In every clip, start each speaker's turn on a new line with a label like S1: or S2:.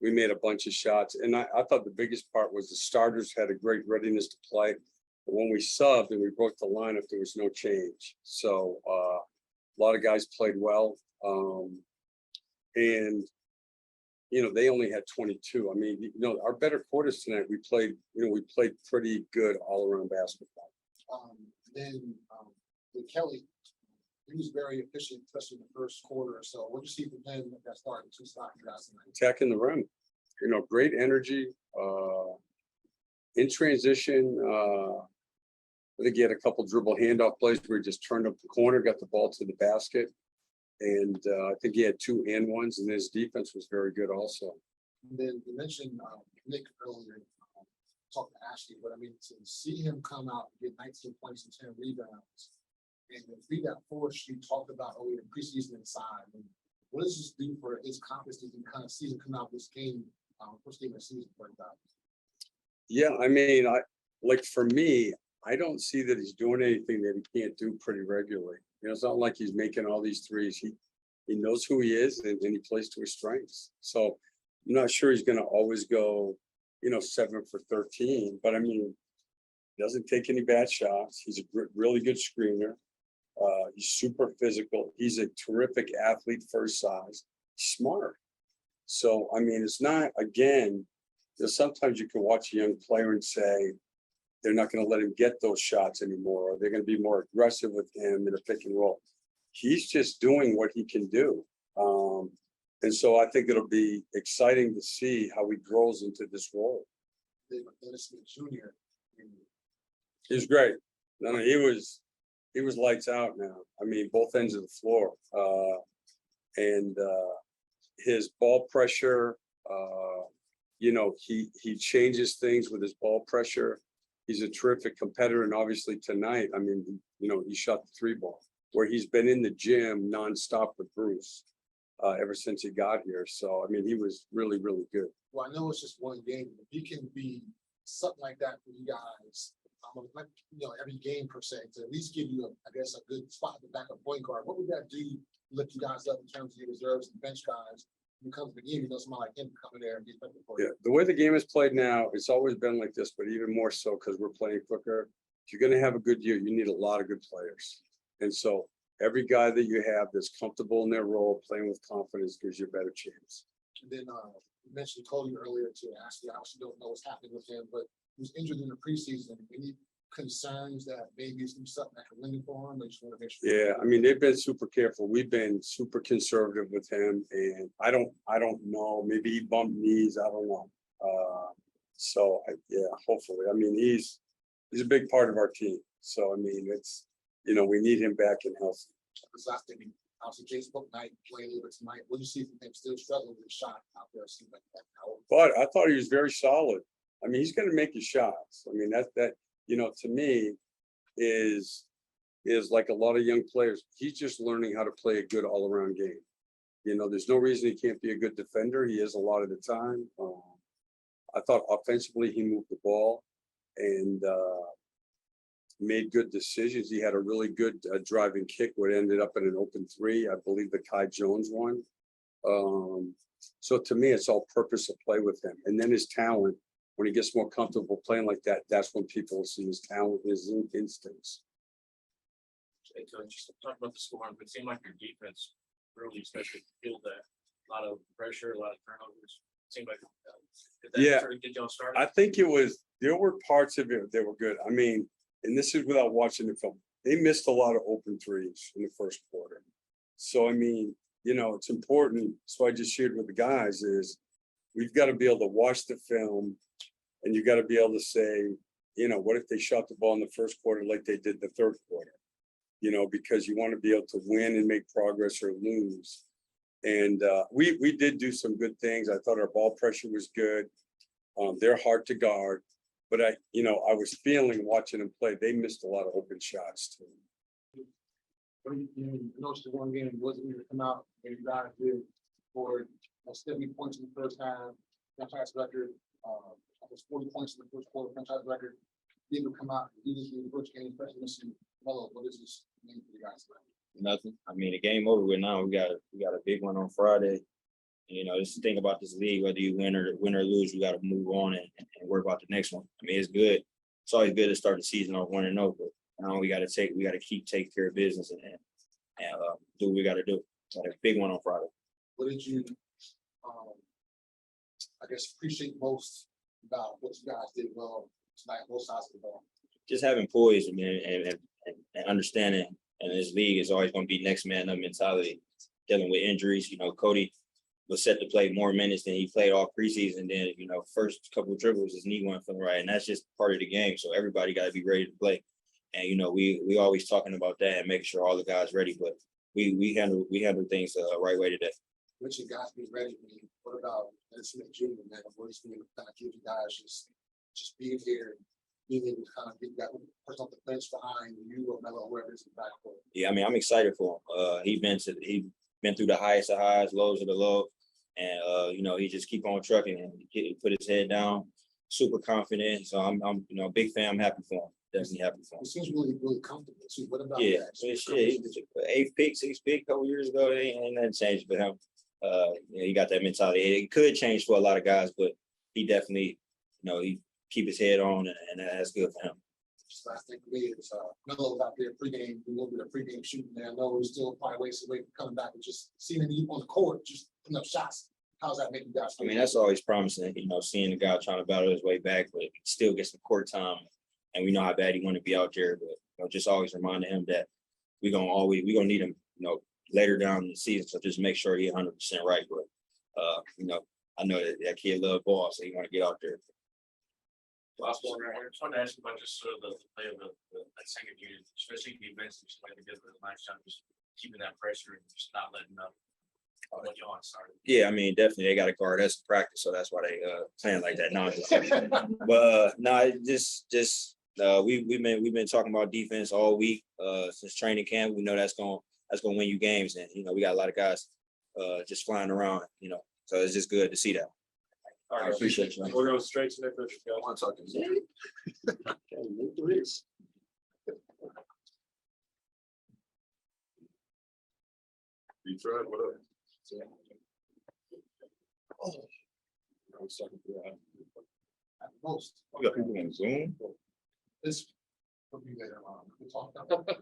S1: We made a bunch of shots, and I thought the biggest part was the starters had a great readiness to play. But when we subbed and we broke the lineup, there was no change. So a lot of guys played well, and they only had 22. I mean, our better quarters tonight, we played pretty good all around basketball.
S2: Then with Kelly, he was very efficient, especially in the first quarter or so. What did you see from him that started to stop you guys tonight?
S1: Attacking the rim, great energy. In transition, I think he had a couple dribble handoff plays where he just turned up the corner, got the ball to the basket. And I think he had 2 and 1s, and his defense was very good also.
S2: And then you mentioned Nick earlier, talking to Ashley, but I mean, to see him come out and get 19 points and 10 rebounds, and the rebound force you talked about earlier in preseason inside, and what does this do for his confidence to kind of see him come out of this game, first game of the season for him?
S1: Yeah, I mean, for me, I don't see that he's doing anything that he can't do pretty regularly. It's not like he's making all these threes. He knows who he is, and he plays to his strengths. So I'm not sure he's going to always go, 7 for 13. But I mean, he doesn't take any bad shots. He's a really good screener. He's super physical. He's a terrific athlete for his size. He's smart. So I mean, it's not, again, sometimes you can watch a young player and say, they're not going to let him get those shots anymore, or they're going to be more aggressive with him in a pick and roll. He's just doing what he can do. And so I think it'll be exciting to see how he grows into this role.
S2: Junior.
S1: He was great. No, he was lights out now. I mean, both ends of the floor. And his ball pressure, he changes things with his ball pressure. He's a terrific competitor, and obviously tonight, I mean, he shot the 3 ball, where he's been in the gym nonstop with Bruce ever since he got here. So, I mean, he was really, really good.
S2: Well, I know it's just one game, but he can be something like that for you guys, every game per se, to at least give you, a good spot to back up point guard. What would that do to lift you guys up in terms of your reserves and bench guys? When it comes to the game, somebody like him coming there and be effective for you.
S1: Yeah, the way the game is played now, it's always been like this, but even more so because we're playing quicker. If you're going to have a good year, you need a lot of good players. And so every guy that you have that's comfortable in their role, playing with confidence, gives you a better chance.
S2: And then you mentioned Cody earlier to ask you. I also don't know what's happening with him, but he was injured in the preseason. Any concerns that maybe it's something that can linger for him? I just want to make sure.
S1: Yeah, I mean, they've been super careful. We've been super conservative with him, and I don't know. Maybe he bumped knees. I don't know. Hopefully. I mean, he's a big part of our team. So I mean, it's we need him back and healthy.
S2: This last thing, obviously, James Book night playing a little bit tonight. What do you see from him? Still struggling with the shot out there. Seems like that.
S1: But I thought he was very solid. I mean, he's going to make his shots. I mean, that to me is like a lot of young players. He's just learning how to play a good all-around game. There's no reason he can't be a good defender. He is a lot of the time. I thought offensively he moved the ball and made good decisions. He had a really good driving kick, what ended up in an open 3. I believe the Kai Jones one. So to me, it's all purpose of play with him. And then his talent, when he gets more comfortable playing like that, that's when people see his talent, his instincts.
S3: Hey, Coach, just talk about the scoring, but it seemed like your defense really started to feel that. A lot of pressure, a lot of turnovers. It seemed like sort of get y'all started?
S1: I think there were parts of it that were good. I mean, and this is without watching the film. They missed a lot of open threes in the first quarter. So, I mean, it's important. So I just shared with the guys is we've got to be able to watch the film, and you got to be able to say, what if they shot the ball in the first quarter like they did the third quarter? Because you want to be able to win and make progress or lose. And we did do some good things. I thought our ball pressure was good. They're hard to guard, but I was feeling watching them play, they missed a lot of open shots too.
S2: You noticed the one game wasn't going to come out, and you guys did for 70 points in the first half, franchise record, almost 40 points in the first quarter, franchise record. Didn't come out. You just the first game, especially missing Melo. What is this mean for you guys?
S4: Nothing. I mean, the game over with now. We got a big one on Friday, You know, just think about this league, whether you win or lose, you got to move on and worry about the next one. I mean, it's good. It's always good to start the season off 1-0, but now we got to keep taking care of business and do what we got to do. Got a big one on Friday.
S2: What did you, I guess, appreciate most about what you guys did well tonight, both sides of the ball?
S4: Just having poise and understanding. And this league is always going to be next man up mentality. Dealing with injuries, you know, Cody was set to play more minutes than he played all preseason. Then, you know, first couple of dribbles, his knee went from right, and that's just part of the game. So everybody got to be ready to play. And you know, we always talking about that and making sure all the guys ready. But we handle things the right way today.
S2: Once you guys be ready, what about Smith Jr., man? What is going to kind of give you guys just being here, being able to kind of get that person off the bench behind you or Melo, whoever is in the backcourt? Yeah,
S4: I mean, I'm excited for him. He's been through the highest of highs, lows of the low, and you know, he just keep on trucking and he put his head down, super confident. So I'm you know, a big fan. I'm happy for him. Definitely happy for him.
S2: He seems really comfortable too. What about
S4: yeah,
S2: that?
S4: Shit, he was 8th pick, 6th pick a couple years ago. Ain't nothing changed for him. You know, he got that mentality. It could change for a lot of guys, but he definitely, you know, he keep his head on, and that's good for him.
S2: Just last thing for me is Melo was out there pregame, a little bit of pregame shooting there. I know he's still probably ways away from coming back, but just seeing him on the court, just putting up shots. How's that make you guys feel?
S4: I mean, that's always promising, you know, seeing the guy trying to battle his way back, but still get some court time. And we know how bad he want to be out there, but you know, just always reminding him that we're gonna need him, you know, later down in the season. So just make sure he's 100% right. But you know, I know that kid love ball, so he want to get out there.
S3: Last one right here. I just wanted to ask you about just sort of the play of the second unit, especially defense, just like we did for the last time, just keeping that pressure and just not letting up when you on started.
S4: Yeah, I mean, definitely they got to guard us in practice, so that's why they playing like that nonsense. But no, we've been talking about defense all week since training camp. We know that's gonna win you games, and you know, we got a lot of guys just flying around, you know, so it's just good to see that.
S3: All right,
S4: I appreciate you.
S3: We're going straight to Nicholas.
S1: I want to talk to you.
S5: Detroit, what up?
S1: Oh. I was talking to that.
S2: At most.
S5: We got people on Zoom.
S2: This will be later on. We'll talk about that.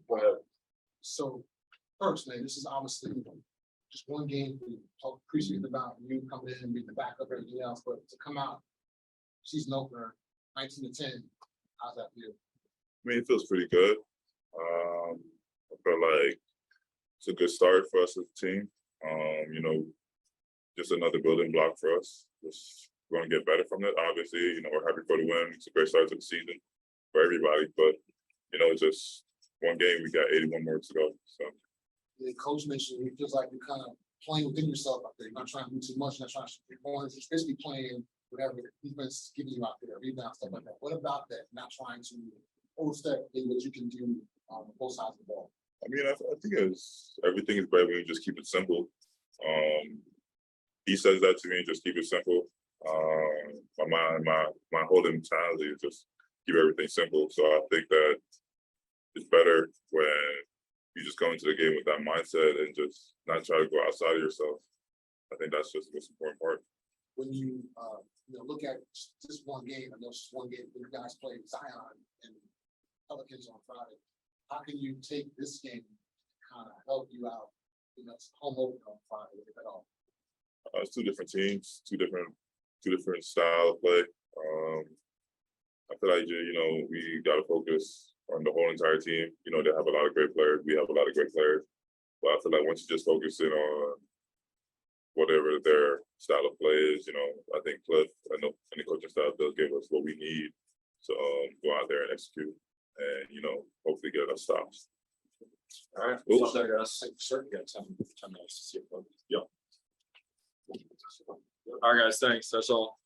S5: But
S2: So first, man, this is obviously just one game. We talked appreciate about you coming in and being the backup, everything else, but to come out season opener, 19-10, how's that feel?
S5: I mean, it feels pretty good. I feel like it's a good start for us as a team. You know, just another building block for us. Just going to get better from it. Obviously, you know, we're happy for the win. It's a great start to the season for everybody, but you know, it's just one game. We got 81 more to go. So
S2: The coach mentioned he feels like you're kind of playing within yourself out there. You're not trying to do too much, not trying to shoot points. You're basically playing whatever the defense is giving you out there, rebound, stuff like that. What about that? Not trying to overstep what you can do on both sides of the ball.
S5: I mean, I think everything is better when you just keep it simple. He says that to me, just keep it simple. My whole mentality is just keep everything simple. So I think that it's better when you just go into the game with that mindset and just not try to go outside of yourself. I think that's just the most important part.
S2: When you look at just one game, I know it's just one game, but you guys played Zion and Pelicans on Friday. How can you take this game to kind of help you out? You know, it's home opener on Friday, if at all.
S5: It's two different teams, two different style of play. I feel like, you know, we got to focus on the whole entire team. You know, they have a lot of great players. We have a lot of great players. But I feel like once you just focus in on whatever their style of play is, you know, I think Cliff and the coaching staff does give us what we need to go out there and execute and, you know, hopefully get us stops.
S3: All right.
S5: Oops.
S3: So, guys, certainly got 10 minutes to see it.
S5: Yeah.
S3: All right, guys. Thanks. That's all.